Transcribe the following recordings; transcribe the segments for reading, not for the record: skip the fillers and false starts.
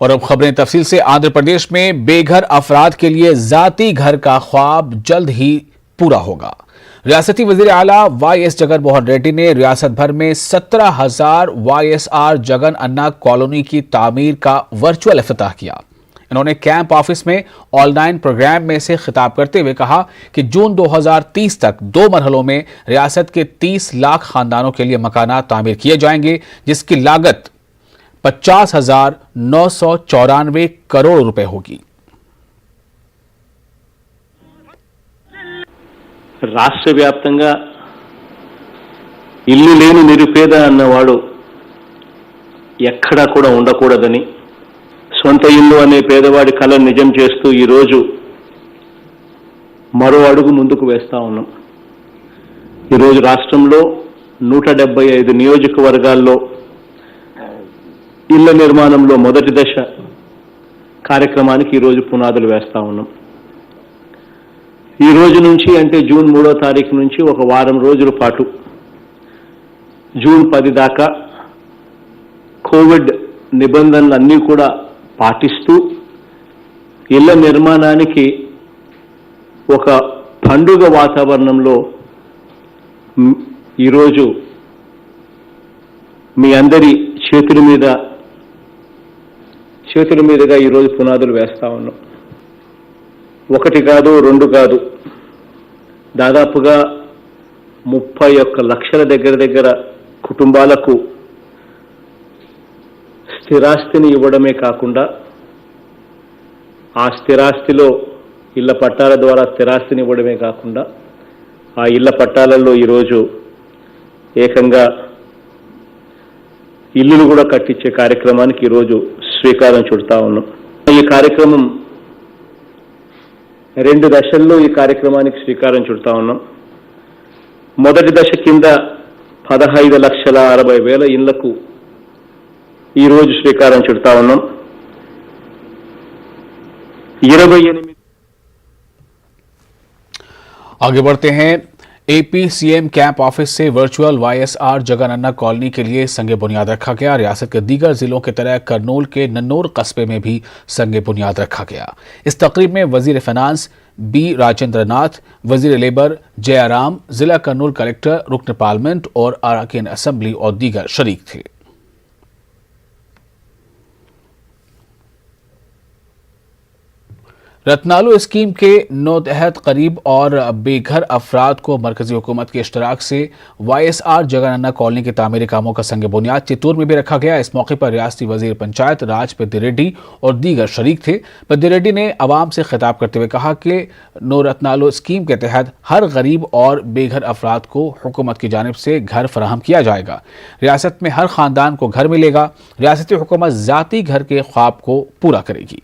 और अब खबरें तफसील से। आंध्र प्रदेश में बेघर अफराद के लिए जाती घर का ख्वाब जल्द ही पूरा होगा। रियासती वजीर आला वाईएस जगन मोहन रेड्डी ने रियासत भर में 17,000 वाईएसआर जगन अन्ना कॉलोनी की तामीर का वर्चुअल इफ्तिताह किया। इन्होंने कैंप ऑफिस में ऑनलाइन प्रोग्राम में से खिताब करते हुए कहा कि जून 2030 तक 2 मरहलों में रियासत के 30 लाख खानदानों के लिए मकानात तामीर किए जाएंगे, जिसकी लागत 50,994 करोड़ रुपए होगी। రాష్ట్ర వ్యాప్తంగా ఇల్లు లేని నిరుపేద అన్నవాడు ఎక్కడా కూడా ఉండకూడదని, సొంత ఇల్లు అనే పేదవాడి కలను నిజం చేస్తూ ఈరోజు మరో అడుగు ముందుకు వేస్తా ఉన్నాం. ఈరోజు రాష్ట్రంలో 175 నియోజకవర్గాల్లో ఇళ్ల నిర్మాణంలో మొదటి దశ కార్యక్రమానికి ఈరోజు పునాదులు వేస్తా ఉన్నాం. ఈ రోజు నుంచి అంటే జూన్ 3వ తారీఖు నుంచి ఒక వారం రోజుల పాటు జూన్ 10 దాకా కోవిడ్ నిబంధనలన్నీ కూడా పాటిస్తూ ఇళ్ల నిర్మాణానికి ఒక పండుగ వాతావరణంలో ఈరోజు మీ అందరి చేతుల మీదుగా ఈరోజు పునాదులు వేస్తా ఉన్నాం. 1 కాదు 2 కాదు, దాదాపుగా 31 లక్షల దగ్గర కుటుంబాలకు స్థిరాస్తిని ఇవ్వడమే కాకుండా ఆ స్థిరాస్తిలో ఇళ్ల పట్టాల ద్వారా స్థిరాస్తిని ఇవ్వడమే కాకుండా ఆ ఇళ్ల పట్టాలలో ఈరోజు ఏకంగా ఇల్లులు కూడా కట్టించే కార్యక్రమానికి ఈరోజు శ్రీకారం చుడతా ఉన్నాం. ఈ కార్యక్రమం 2 దశల్లో ఈ కార్యక్రమానికి శ్రీకారం చుడతా ఉన్నాం. మొదటి దశ కింద 15,60,000 ఇళ్లకు ఈరోజు శ్రీకారం చుడతా ఉన్నాం. 28 आगे बढ़ते हैं। एपी सीएम कैंप ऑफिस से वर्चुअल वाईएसआर जगन अन्ना कॉलोनी के लिए संगे बुनियाद रखा गया। रियासत के दीगर जिलों की तरह करनूल के नन्नौर कस्बे में भी संगे बुनियाद रखा गया। इस तकरीब में वजीर फाइनेंस बी राजेंद्र नाथ, वजीर लेबर जयाराम, जिला करनूल कलेक्टर, रुकन पार्लियामेंट और अरकान असेंबली और दीगर शरीक थे। रत्नालू स्कीम के नौतहत करीब और बेघर अफराद को मरकजी हुकूमत के इश्तराक से वाईएसआर जगन अन्ना कॉलोनी के तामीरी कामों का संग बुनियाद चित्तूर में भी रखा गया। इस मौके पर रियासती वजीर पंचायत राज पेद्दी रेड्डी और दीगर शरीक थे। पेद्दी रेड्डी ने अवाम से खिताब करते हुए कहा कि नो रत्नालू स्कीम के तहत हर गरीब और बेघर अफराद को हुकूमत की जानिब से घर फराहम किया जाएगा। रियासत में हर खानदान को घर मिलेगा। रियासती हुकूमत जाती घर के ख्वाब को पूरा करेगी।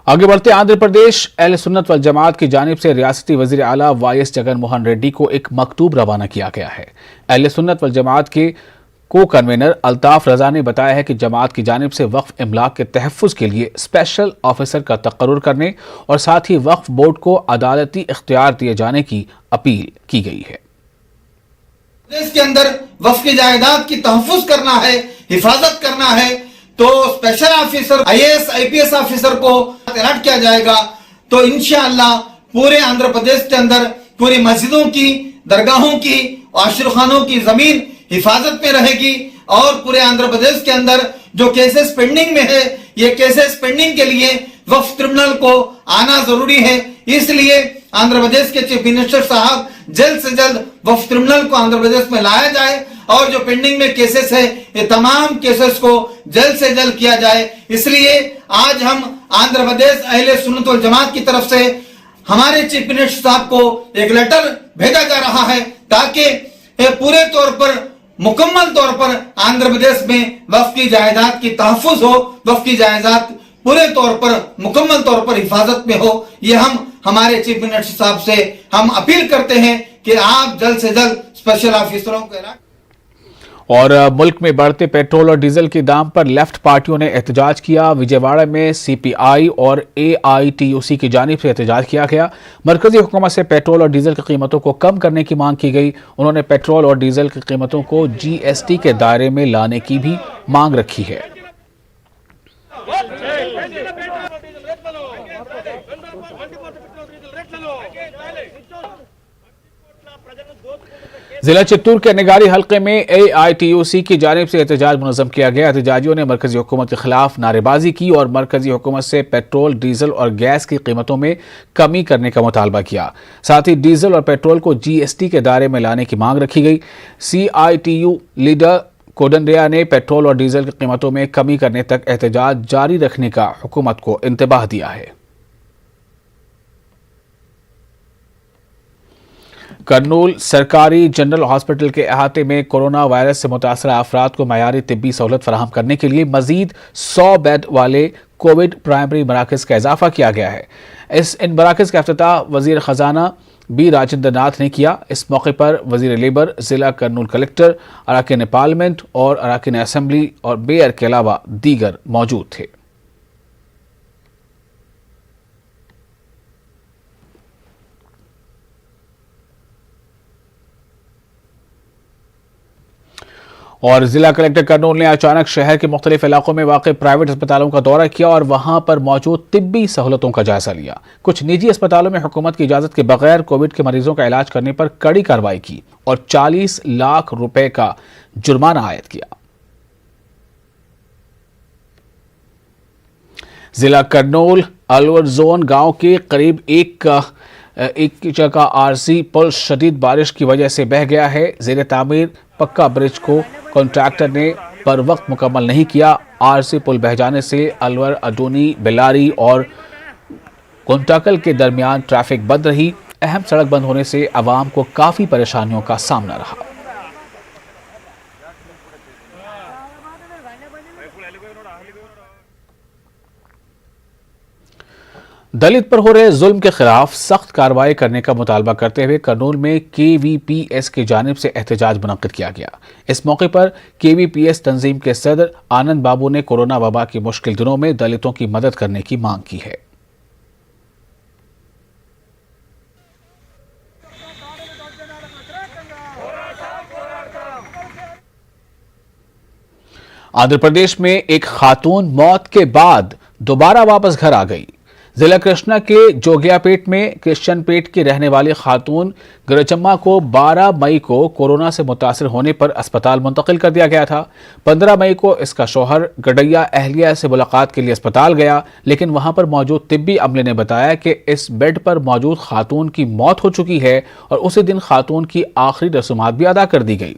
आगे बढ़ते आंध्र प्रदेश अहले सुन्नत वल जमात की जानिब से रियासती वजीर आला वाईएस जगन मोहन रेड्डी को एक मकतूब रवाना किया गया है। अहले सुन्नत वल जमात के को कन्वीनर अल्ताफ रजा ने बताया है कि जमात की जानिब से वक्फ इमलाक के तहफ़्फ़ुज़ के लिए स्पेशल ऑफिसर का तक़र्रुर करने और साथ ही वक्फ बोर्ड को अदालती इख्तियार दिए जाने की अपील की गई है। देश के अंदर वक्फ की जायदाद की तहफ़्फ़ुज़ करना है, हिफाजत करना है, तो special officer IAS IPS officer को तैनात किया जाएगा। तो इंशाअल्लाह पूरे आंध्र प्रदेश के अंदर पूरी मस्जिदों की, दरगाहों की, आशिरखानों की जमीन हिफाजत में रहेगी और पूरे आंध्र प्रदेश के अंदर जो केसेस पेंडिंग में है, ये केसेस पेंडिंग के लिए वक्फ ट्रिब्यूनल को आना जरूरी है। इसलिए आंध्र प्रदेश के चीफ मिनिस्टर साहब जल्द से जल्द वक्फ ट्रिब्यूनल को आंध्र प्रदेश में लाया जाए और जो पेंडिंग में केसेस है ये तमाम केसेस को जल्द से जल्द किया जाए। इसलिए आज हम आंध्र प्रदेश अहले सुन्नत वल जमात की तरफ से हमारे चीफ मिनिस्टर साहब को एक लेटर भेजा जा रहा है ताकि पूरे तौर पर मुकम्मल तौर पर आंध्र प्रदेश में वक्फ की जायदाद की तहफ़्फ़ुज़ हो, वक्फ की जायदाद पूरे तौर पर मुकम्मल तौर पर हिफाजत में हो। ये हम हमारे चीफ मिनिस्टर साहब से हम अपील करते हैं कि आप जल्द से जल्द स्पेशल ऑफिसरों को और मुल्क में बढ़ते पेट्रोल और डीजल के दाम पर लेफ्ट पार्टियों ने एहतजाज किया। विजयवाड़ा में सीपीआई और एआईटीयूसी की जानिब से एहतजाज किया गया। मरकजी हुकूमत से पेट्रोल और डीजल की कीमतों को कम करने की मांग की गई। उन्होंने पेट्रोल और डीजल की कीमतों को जीएसटी के दायरे में लाने की भी मांग रखी है। जिला चित्तूर के निगारी हल्के में एआईटीयूसी की जानिब से एहतजाज मुनज़्ज़म किया गया। एहतजाजियों ने मरकजी हुकूमत के खिलाफ नारेबाजी की और मरकजी हुकूमत से पेट्रोल, डीजल और गैस की कीमतों में कमी करने का मुतालबा किया। साथ ही डीजल और पेट्रोल को जीएसटी के दायरे में लाने की मांग रखी गई। सीआईटीयू लीडर कोडंडिया ने पेट्रोल और डीजल की कीमतों में कमी करने तक एहतजाज जारी रखने का हुकूमत को इंतबाह दिया है। करनूल सरकारी जनरल हॉस्पिटल के अहाते में कोरोना वायरस से मुतासर अफराद को मयारी तिब्बी सहूलत फराहम करने के लिए मजीद 100 बेड वाले कोविड प्राइमरी मराकज का इजाफा किया गया है। इन मराकज का इफ्तिताह वजीर खजाना बी राजेंद्र नाथ ने किया। इस मौके पर वजीर लेबर, जिला करनूल कलेक्टर, अरकान पार्लियामेंट और अरकान असम्बली और मेयर के अलावा दीगर मौजूद थे। और जिला कलेक्टर करनूल ने अचानक शहर के मुख्तलिफ इलाकों में वाक़ प्राइवेट अस्पतालों का दौरा किया और वहां पर मौजूद तिब्बी सहूलतों का जायजा लिया। कुछ निजी अस्पतालों में हुकूमत की इजाजत के बगैर कोविड के मरीजों का इलाज करने पर कड़ी कार्रवाई की और 40 लाख रुपए का जुर्माना आयद किया। जिला करनूल अलवर जोन गांव के करीब एक जगह आरसी पुल शदीद बारिश की वजह से बह गया है। ज़ेरे तामीर पक्का ब्रिज को कॉन्ट्रैक्टर ने पर वक्त मुकम्मल नहीं किया। आरसी पुल बह जाने से अलवर, अडोनी, बेलारी और कुंटाकल के दरमियान ट्रैफिक बंद रही। अहम सड़क बंद होने से आवाम को काफ़ी परेशानियों का सामना रहा। दलित पर हो रहे जुल्म के खिलाफ सख्त कार्रवाई करने का मुतालबा करते हुए करनूल में केवीपीएस की जानिब से एहतजाज मुनक्किद किया गया। इस मौके पर केवीपीएस तंजीम के सदर आनंद बाबू ने कोरोना वबा के मुश्किल दिनों में दलितों की मदद करने की मांग की है। आंध्र प्रदेश में एक खातून मौत के बाद दोबारा वापस घर आ गई। जिला कृष्णा के जोगियापेट में क्रिश्चियन पेट की रहने वाली खातून गरचम्मा को 12 मई को कोरोना से मुतासर होने पर अस्पताल मुंतकिल कर दिया गया था। 15 मई को इसका शौहर गडैया अहलिया से मुलाकात के लिए अस्पताल गया, लेकिन वहां पर मौजूद तिब्बी अमले ने बताया कि इस बेड पर मौजूद खातून की मौत हो चुकी है और उसी दिन खातून की आखिरी रसूमात भी अदा कर दी गई।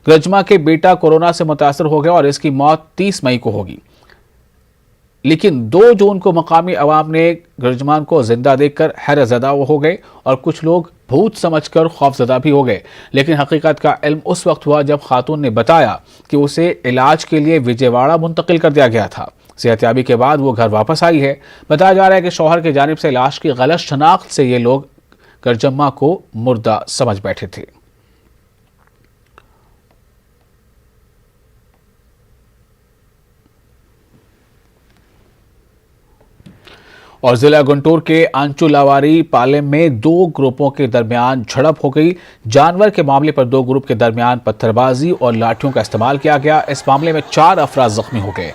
गरचम्मा के बेटा कोरोना से मुतासर हो गया और इसकी मौत 30 मई को होगी, लेकिन 2 जून को मकामी अवाम ने गरजमान को जिंदा देखकर हैरतज़दा हो गए और कुछ लोग भूत समझकर खौफजदा भी हो गए। लेकिन हकीकत का इल्म उस वक्त हुआ जब खातून ने बताया कि उसे इलाज के लिए विजयवाड़ा मुंतकिल कर दिया गया था। सेहतयाबी के बाद वो घर वापस आई है। बताया जा रहा है कि शौहर की जानिब से लाश की गलत शनाख्त से ये लोग गरजम्मा को मुर्दा समझ बैठे थे। और जिला गुंटूर के अंचुलावारी पालेम में 2 ग्रुपों के दरमियान झड़प हो गई। जानवर के मामले पर 2 ग्रुप के दरमियान पत्थरबाजी और लाठियों का इस्तेमाल किया गया। इस मामले में 4 अफराद जख्मी हो गए।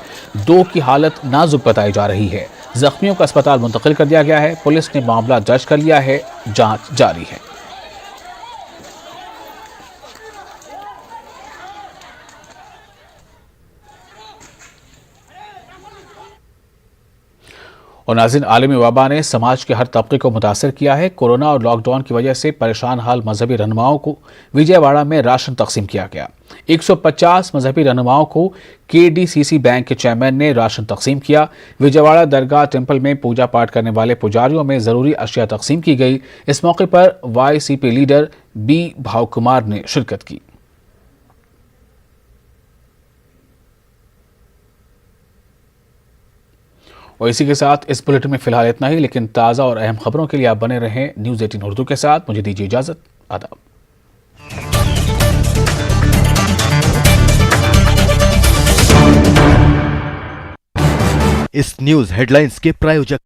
2 की हालत नाजुक बताई जा रही है। जख्मियों को अस्पताल मुंतकिल कर दिया गया है। पुलिस ने मामला दर्ज कर लिया है, जांच जारी है। और नाज़रीन, आलमी वबा ने समाज के हर तबके को मुतासर किया है। कोरोना और लॉकडाउन की वजह से परेशान हाल मजहबी रहनुमाओं को विजयवाड़ा में राशन तकसीम किया गया। 150 मजहबी रहनुमाओं को केडीसीसी बैंक के चेयरमैन ने राशन तकसीम किया। विजयवाड़ा दरगाह टेम्पल में पूजा पाठ करने वाले पुजारियों में ज़रूरी अशिया तकसीम की गई। इस मौके पर वाईसीपी लीडर बी भाव कुमार ने शिरकत की। और इसी के साथ इस बुलेटिन में फिलहाल इतना ही, लेकिन ताज़ा और अहम खबरों के लिए आप बने रहें न्यूज़ 18 उर्दू के साथ। मुझे दीजिए इजाज़त। आदाब। इस न्यूज हेडलाइंस के प्रायोजक